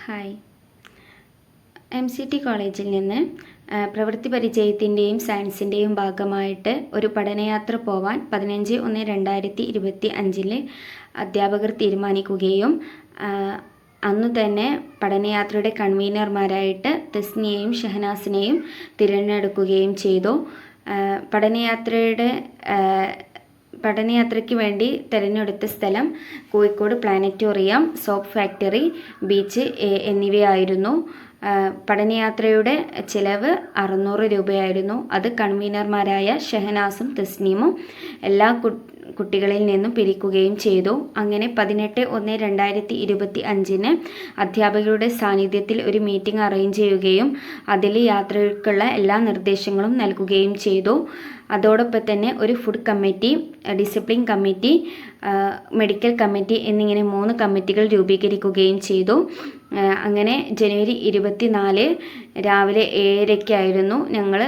Hi. MCT കോളേജിൽ നിന്ന് പ്രവൃത്തി പരിചയത്തിൻ്റെയും സയൻസിൻ്റെയും ഭാഗമായിട്ട് ഒരു പഠനയാത്ര പോവാൻ 15/1/2025 അധ്യാപകർ തീരുമാനിക്കുകയും അന്നു തന്നെ പഠനയാത്രയുടെ കൺവീനർമാരായിട്ട് തസ്നിയെയും ഷഹനാസിനെയും തിരഞ്ഞെടുക്കുകയും ചെയ്തു. പഠനയാത്രയ്ക്ക് വേണ്ടി തിരഞ്ഞെടുത്ത സ്ഥലം Kozhikode planetarium, soap factory, beach എന്നിവയായിരുന്നു. പഠനയാത്രയുടെ ചിലവ് 600 രൂപയായിരുന്നു. അത് കൺവീനർമാരായ ഷഹനാസും തസ്നീമും എല്ലാ കുട്ടികളിൽ നിന്നും പിരിക്കുകയും ചെയ്തു. അങ്ങനെ 18/1/2025 അധ്യാപകരുടെ സാന്നിധ്യത്തിൽ ഒരു മീറ്റിംഗ് അറേഞ്ച് ചെയ്യുകയും അതിൽ യാത്രകൾക്കുള്ള എല്ലാ നിർദ്ദേശങ്ങളും നൽകുകയും ചെയ്തു. അതോടൊപ്പം തന്നെ ഒരു food committee, discipline committee, medical committee എന്നിങ്ങനെ 3 കമ്മിറ്റികൾ രൂപീകരിക്കുകയും ചെയ്തു. അങ്ങനെ ജനുവരി 24 രാവിലെ 7:00-ക്കായിരുന്നു ഞങ്ങൾ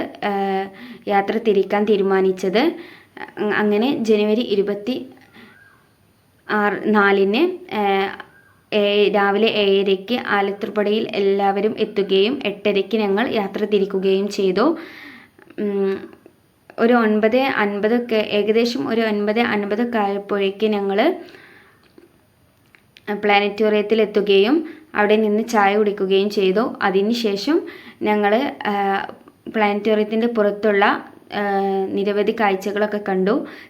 യാത്ര തിരിക്കാൻ തീരുമാനിച്ചത്. അങ്ങനെ ജനുവരി 24-ന് രാവിലെ 7:00-ക്ക് ആലത്തൂർപ്പടിയിൽ എല്ലാവരും എത്തുകയും 8:00-ക്ക് ഞങ്ങൾ യാത്ര തിരിക്കുകയും ചെയ്തു. ഒരു 9:50 ഏകദേശം ഒരു 9:50 ആയപ്പോഴേക്ക് ഞങ്ങൾ പ്ലാനറ്റോറിയത്തിൽ എത്തുകയും അവിടെ നിന്ന് ചായ കുടിക്കുകയും ചെയ്തു. അതിനുശേഷം ഞങ്ങൾ പ്ലാനറ്റോറിയത്തിൻ്റെ പുറത്തുള്ള നിരവധി കാഴ്ചകളൊക്കെ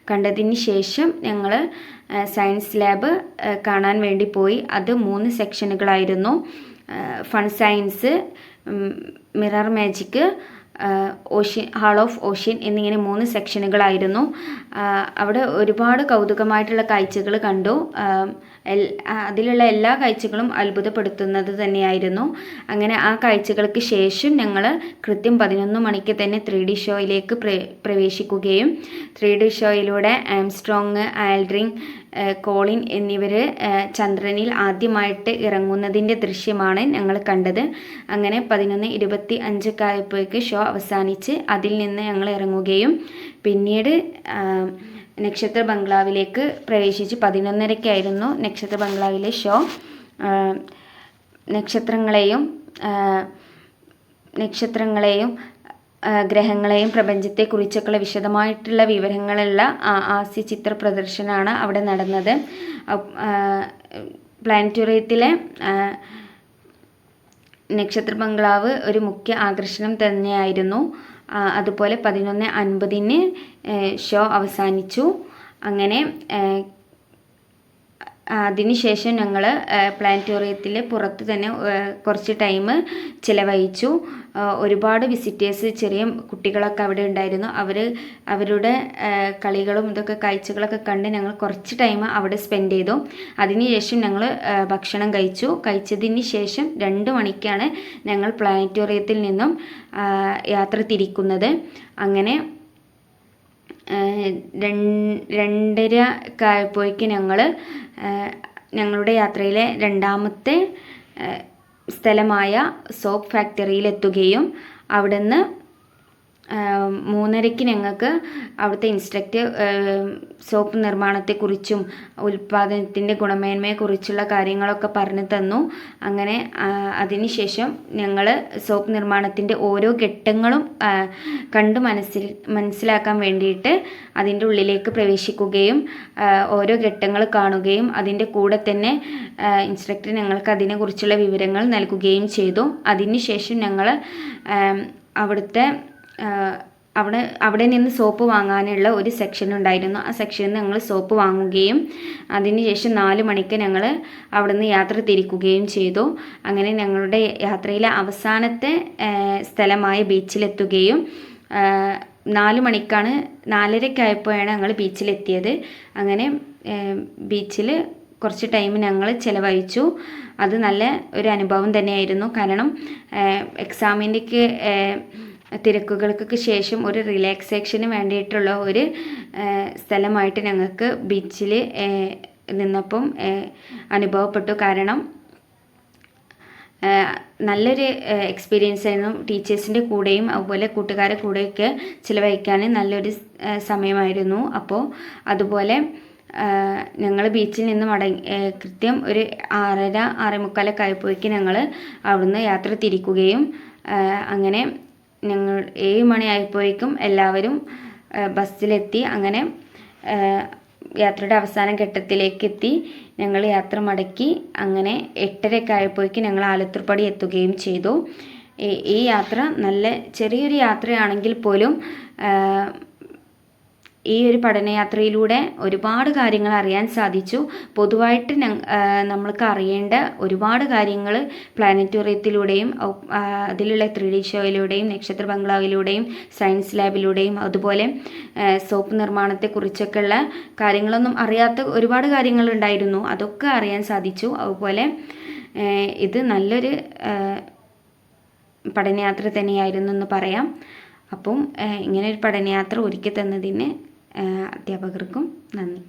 കണ്ടതിന് ശേഷം ഞങ്ങൾ സയൻസ് ലാബ് കാണാൻ വേണ്ടി പോയി. അത് 3 സെക്ഷനുകളായിരുന്നു. Fun science, mirror magic, hall of ocean എന്നിങ്ങനെ 3 സെക്ഷനുകളായിരുന്നു. അവിടെ ഒരുപാട് കൗതുകമായിട്ടുള്ള കാഴ്ചകൾ കണ്ടു. അതിലുള്ള എല്ലാ കാഴ്ചകളും അത്ഭുതപ്പെടുത്തുന്നത് തന്നെയായിരുന്നു. അങ്ങനെ ആ കാഴ്ചകൾക്ക് ശേഷം ഞങ്ങൾ കൃത്യം 11 മണിക്ക് തന്നെ 3D ഷോയിലേക്ക് പ്രവേശിക്കുകയും 3D ഷോയിലൂടെ ആംസ്ട്രോങ്, ആൽഡ്രിൻ, കോളിൻ എന്നിവർ ചന്ദ്രനിൽ ആദ്യമായിട്ട് ഇറങ്ങുന്നതിൻ്റെ ദൃശ്യമാണ് ഞങ്ങൾ കണ്ടത്. അങ്ങനെ 11:25 ആയപ്പോഴേക്ക് ഷോ അവസാനിച്ച് അതിൽ നിന്ന് ഞങ്ങൾ ഇറങ്ങുകയും പിന്നീട് നക്ഷത്ര ബംഗ്ലാവിലേക്ക് പ്രവേശിച്ച് 11:30-ക്കായിരുന്നു നക്ഷത്ര ബംഗ്ലാവിലെ ഷോ. നക്ഷത്രങ്ങളെയും ഗ്രഹങ്ങളെയും പ്രപഞ്ചത്തെക്കുറിച്ചൊക്കെയുള്ള വിശദമായിട്ടുള്ള വിവരങ്ങളുള്ള ഹാസ്യ ചിത്ര പ്രദർശനമാണ് അവിടെ നടന്നത്. പ്ലാനറ്റോറിയത്തിലെ നക്ഷത്ര ബംഗ്ലാവ് ഒരു മുഖ്യ ആകർഷണം തന്നെയായിരുന്നു. അതുപോലെ 11:50-ന് ഷോ അവസാനിച്ചു. അങ്ങനെ അതിനുശേഷം ഞങ്ങൾ പ്ലാനറ്റോറിയത്തിൽ പുറത്ത് തന്നെ കുറച്ച് ടൈം ചിലവഴിച്ചു. ഒരുപാട് വിസിറ്റേഴ്സ്, ചെറിയ കുട്ടികളൊക്കെ അവിടെ ഉണ്ടായിരുന്നു. അവരുടെ കളികളും ഇതൊക്കെ കാഴ്ചകളൊക്കെ കണ്ട് ഞങ്ങൾ കുറച്ച് ടൈം അവിടെ സ്പെൻഡ് ചെയ്തു. അതിനുശേഷം ഞങ്ങൾ ഭക്ഷണം കഴിച്ചതിന് ശേഷം 2 മണിക്കാണ് ഞങ്ങൾ പ്ലാനറ്റോറിയത്തിൽ നിന്നും യാത്ര തിരിക്കുന്നത്. അങ്ങനെ 2:30 ആയപ്പോഴേക്ക് ഞങ്ങളുടെ യാത്രയിലെ 2ാമത്തെ സ്ഥലമായ സോപ്പ് ഫാക്ടറിയിലെത്തുകയും അവിടുന്ന് 3:30-ക്ക് ഞങ്ങൾക്ക് അവിടുത്തെ ഇൻസ്ട്രക്ടർ സോപ്പ് നിർമ്മാണത്തെക്കുറിച്ചും ഉൽപ്പാദനത്തിൻ്റെ ഗുണമേന്മയെക്കുറിച്ചുള്ള കാര്യങ്ങളൊക്കെ പറഞ്ഞു തന്നു. അങ്ങനെ അതിനുശേഷം ഞങ്ങൾ സോപ്പ് നിർമ്മാണത്തിൻ്റെ ഓരോ ഘട്ടങ്ങളും കണ്ട് മനസ്സിലാക്കാൻ വേണ്ടിയിട്ട് അതിൻ്റെ ഉള്ളിലേക്ക് പ്രവേശിക്കുകയും ഓരോ ഘട്ടങ്ങൾ കാണുകയും അതിൻ്റെ കൂടെ തന്നെ ഇൻസ്ട്രക്ടർ ഞങ്ങൾക്ക് അതിനെക്കുറിച്ചുള്ള വിവരങ്ങൾ നൽകുകയും ചെയ്തു. അതിനുശേഷം ഞങ്ങൾ അവിടെ നിന്ന് സോപ്പ് വാങ്ങാനുള്ള ഒരു സെക്ഷൻ ഉണ്ടായിരുന്നു. ആ സെക്ഷനിൽ നിന്ന് ഞങ്ങൾ സോപ്പ് വാങ്ങുകയും അതിനുശേഷം 4 മണിക്ക് ഞങ്ങൾ അവിടെ നിന്ന് യാത്ര തിരിക്കുകയും ചെയ്തു. അങ്ങനെ ഞങ്ങളുടെ യാത്രയിലെ അവസാനത്തെ സ്ഥലമായ ബീച്ചിലെത്തുകയും 4 മണിക്കാണ് 4:30-ക്കായപ്പോഴാണ് ഞങ്ങൾ ബീച്ചിലെത്തിയത്. അങ്ങനെ ബീച്ചിൽ കുറച്ച് ടൈം ഞങ്ങൾ ചിലവഴിച്ചു. അത് നല്ല ഒരു അനുഭവം തന്നെയായിരുന്നു. കാരണം എക്സാമിൻ്റെക്ക് തിരക്കുകൾക്കൊക്കെ ശേഷം ഒരു റിലാക്സേഷന് വേണ്ടിയിട്ടുള്ള ഒരു സ്ഥലമായിട്ട് ഞങ്ങൾക്ക് ബീച്ചിൽ നിന്നപ്പം അനുഭവപ്പെട്ടു. കാരണം നല്ലൊരു എക്സ്പീരിയൻസ് ആയിരുന്നു. ടീച്ചേഴ്സിൻ്റെ കൂടെയും അതുപോലെ കൂട്ടുകാരുടെ കൂടെയൊക്കെ ചിലവഴിക്കാൻ നല്ലൊരു സമയമായിരുന്നു. അപ്പോൾ അതുപോലെ ഞങ്ങൾ ബീച്ചിൽ നിന്ന് കൃത്യം ഒരു 6:30 6:45 ആയപ്പോഴേക്കും ഞങ്ങൾ അവിടുന്ന് യാത്ര തിരിക്കുകയും അങ്ങനെ ഞങ്ങൾ 7 മണി ആയപ്പോഴേക്കും എല്ലാവരും ബസ്സിലെത്തി. അങ്ങനെ യാത്രയുടെ അവസാന ഘട്ടത്തിലേക്ക് എത്തി. ഞങ്ങൾ യാത്ര മടക്കി. അങ്ങനെ 8:30 ആയപ്പോഴേക്കും ഞങ്ങൾ ആലത്തൂർപ്പടി എത്തുകയും ചെയ്തു. ഈ യാത്ര നല്ല ചെറിയൊരു യാത്രയാണെങ്കിൽ പോലും ഈ ഒരു പഠനയാത്രയിലൂടെ ഒരുപാട് കാര്യങ്ങൾ അറിയാൻ സാധിച്ചു. പൊതുവായിട്ട് നമ്മൾക്ക് അറിയേണ്ട ഒരുപാട് കാര്യങ്ങൾ പ്ലാനറ്റോറിയത്തിലൂടെയും അതിലുള്ള 3D ഷോയിലൂടെയും നക്ഷത്ര ബംഗ്ലാവിലൂടെയും സയൻസ് ലാബിലൂടെയും അതുപോലെ സോപ്പ് നിർമ്മാണത്തെക്കുറിച്ചൊക്കെയുള്ള കാര്യങ്ങളൊന്നും അറിയാത്ത ഒരുപാട് കാര്യങ്ങളുണ്ടായിരുന്നു. അതൊക്കെ അറിയാൻ സാധിച്ചു. അതുപോലെ ഇത് നല്ലൊരു പഠനയാത്ര തന്നെയായിരുന്നു എന്ന് പറയാം. അപ്പം ഇങ്ങനൊരു പഠനയാത്ര ഒരുക്കി തന്നതിന് അധ്യാപകർക്കും നന്ദി.